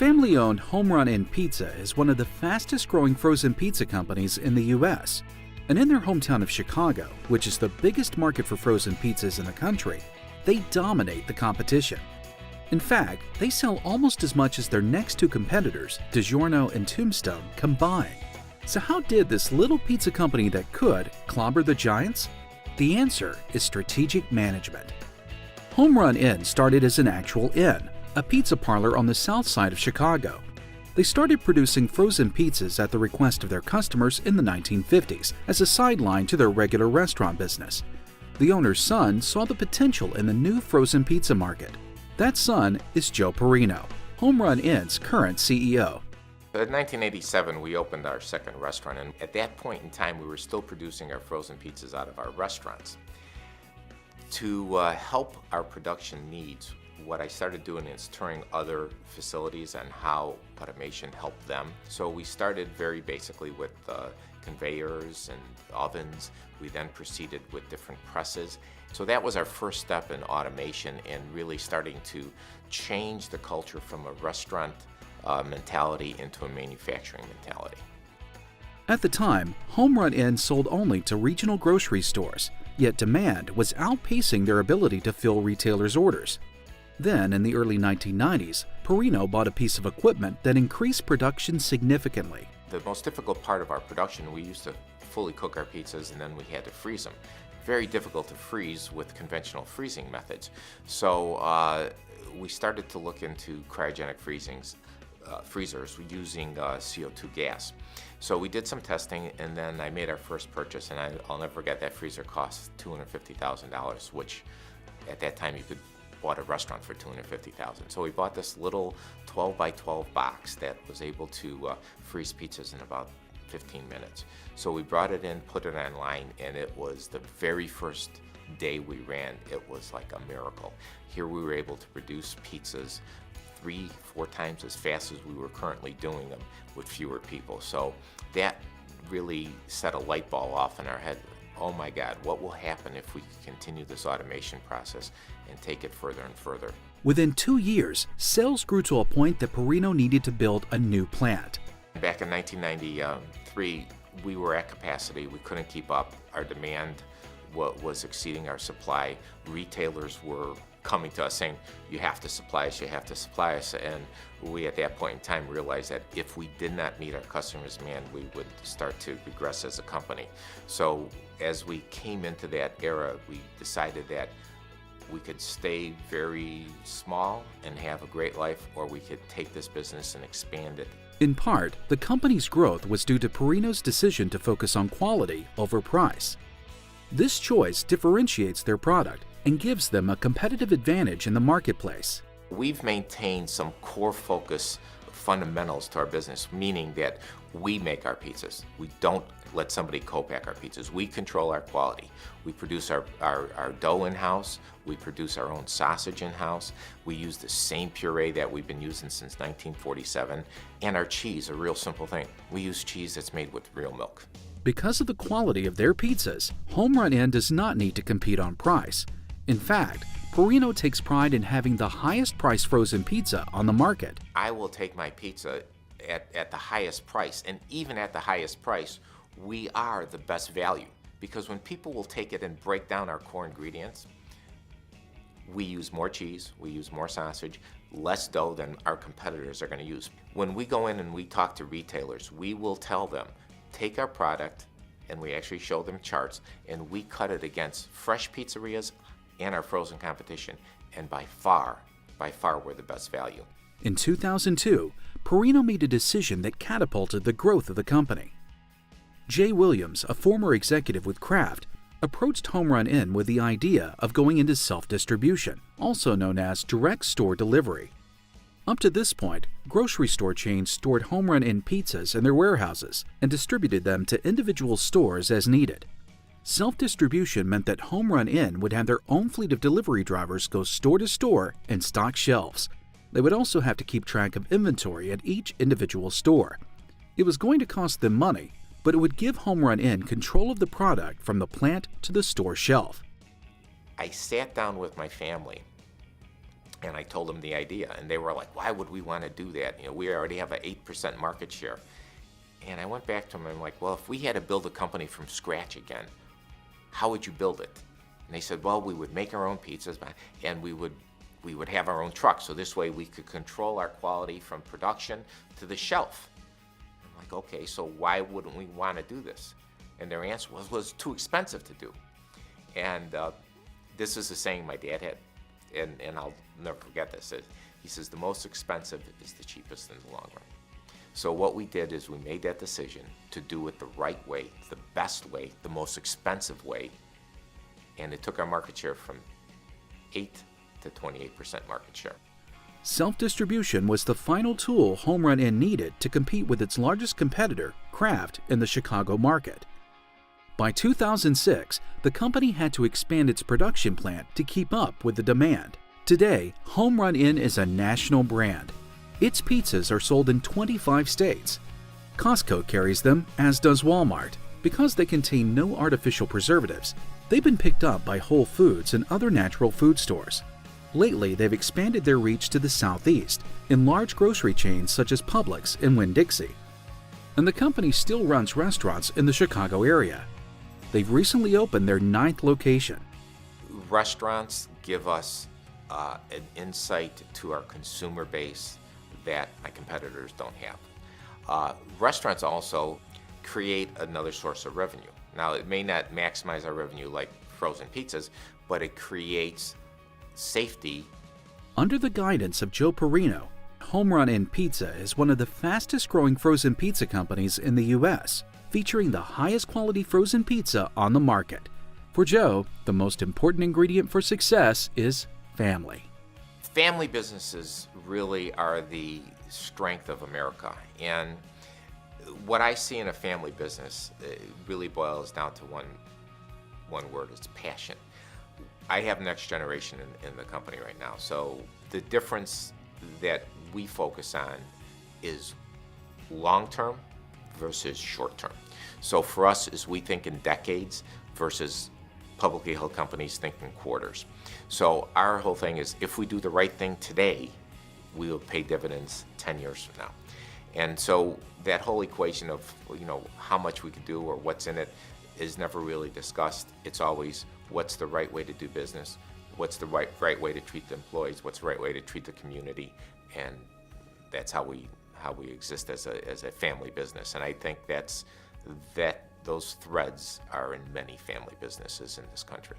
Family-owned Home Run Inn Pizza is one of the fastest-growing frozen pizza companies in the U.S. And in their hometown of Chicago, which is the biggest market for frozen pizzas in the country, they dominate the competition. In fact, they sell almost as much as their next two competitors, DiGiorno and Tombstone, combined. So how did this little pizza company that could clobber the giants? The answer is strategic management. Home Run Inn started as an actual inn, a pizza parlor on the south side of Chicago. They started producing frozen pizzas at the request of their customers in the 1950s as a sideline to their regular restaurant business. The owner's son saw the potential in the new frozen pizza market. That son is Joe Perino, Home Run Inn's current CEO. In 1987, we opened our second restaurant, and at that point in time, we were still producing our frozen pizzas out of our restaurants. To help our production needs, what I started doing is touring other facilities and how automation helped them. So we started very basically with conveyors and ovens. We then proceeded with different presses. So that was our first step in automation and really starting to change the culture from a restaurant mentality into a manufacturing mentality. At the time, Home Run Inn sold only to regional grocery stores, yet demand was outpacing their ability to fill retailers' orders. Then, in the early 1990s, Perino bought a piece of equipment that increased production significantly. The most difficult part of our production, we used to fully cook our pizzas and then we had to freeze them. Very difficult to freeze with conventional freezing methods. So we started to look into cryogenic freezers using CO2 gas. So we did some testing and then I made our first purchase, and I'll never forget that freezer cost $250,000, which at that time you could bought a restaurant for $250,000. So we bought this little 12 by 12 box that was able to freeze pizzas in about 15 minutes. So we brought it in, put it online, and it was the very first day we ran, it was like a miracle. Here we were able to produce pizzas 3-4 times as fast as we were currently doing them with fewer people. So that really set a light bulb off in our head. Oh my God, what will happen if we continue this automation process and take it further and further? Within 2 years, sales grew to a point that Perino needed to build a new plant. Back in 1993, we were at capacity. We couldn't keep up. Our demand was exceeding our supply. Retailers were coming to us saying, you have to supply us, you have to supply us. And we at that point in time realized that if we did not meet our customers' demand, we would start to regress as a company. So as we came into that era, we decided that we could stay very small and have a great life, or we could take this business and expand it. In part, the company's growth was due to Perino's decision to focus on quality over price. This choice differentiates their product and gives them a competitive advantage in the marketplace. We've maintained some core focus fundamentals to our business, meaning that we make our pizzas. We don't let somebody co-pack our pizzas. We control our quality. We produce our dough in-house. We produce our own sausage in-house. We use the same puree that we've been using since 1947. And our cheese, a real simple thing. We use cheese that's made with real milk. Because of the quality of their pizzas, Home Run Inn does not need to compete on price. In fact, Perino takes pride in having the highest priced frozen pizza on the market. I will take my pizza at the highest price, and even at the highest price, we are the best value. Because when people will take it and break down our core ingredients, we use more cheese, we use more sausage, less dough than our competitors are going to use. When we go in and we talk to retailers, we will tell them, take our product, and we actually show them charts, and we cut it against fresh pizzerias and our frozen competition, and by far we're the best value. In 2002, Perino made a decision that catapulted the growth of the company. Jay Williams, a former executive with Kraft, approached Home Run Inn with the idea of going into self-distribution, also known as direct store delivery. Up to this point, grocery store chains stored Home Run Inn pizzas in their warehouses and distributed them to individual stores as needed. Self-distribution meant that Home Run Inn would have their own fleet of delivery drivers go store to store and stock shelves. They would also have to keep track of inventory at each individual store. It was going to cost them money, but it would give Home Run Inn control of the product from the plant to the store shelf. I sat down with my family And I told them the idea, and they were like, why would we want to do that? You know, we already have an 8% market share. And I went back to them and I'm like, well, if we had to build a company from scratch again, how would you build it? And they said, well, we would make our own pizzas and we would have our own truck. So this way we could control our quality from production to the shelf. I'm like, okay, so why wouldn't we want to do this? And their answer was too expensive to do. And this is a saying my dad had, and I'll never forget this. He says, the most expensive is the cheapest in the long run. So what we did is we made that decision to do it the right way, the best way, the most expensive way, and it took our market share from 8 to 28% market share. Self-distribution was the final tool Home Run Inn needed to compete with its largest competitor, Kraft, in the Chicago market. By 2006, the company had to expand its production plant to keep up with the demand. Today, Home Run Inn is a national brand. Its pizzas are sold in 25 states. Costco carries them, as does Walmart. Because they contain no artificial preservatives, they've been picked up by Whole Foods and other natural food stores. Lately, they've expanded their reach to the Southeast in large grocery chains such as Publix and Winn-Dixie. And the company still runs restaurants in the Chicago area. They've recently opened their 9th location. Restaurants give us an insight to our consumer base that my competitors don't have. Restaurants also create another source of revenue. Now, it may not maximize our revenue like frozen pizzas, but it creates safety. Under the guidance of Joe Perino, Home Run Inn Pizza is one of the fastest growing frozen pizza companies in the U.S., featuring the highest quality frozen pizza on the market. For Joe, the most important ingredient for success is family. Family businesses really are the strength of America. And what I see in a family business really boils down to one word, it's passion. I have next generation in the company right now. So the difference that we focus on is long-term versus short-term. So for us, is we think in decades versus publicly held companies think in quarters. So our whole thing is, if we do the right thing today, we will pay dividends 10 years from now. And so that whole equation of, you know, how much we can do or what's in it is never really discussed. It's always, what's the right way to do business? What's the right way to treat the employees? What's the right way to treat the community? And that's how we exist as a family business. And I think those threads are in many family businesses in this country.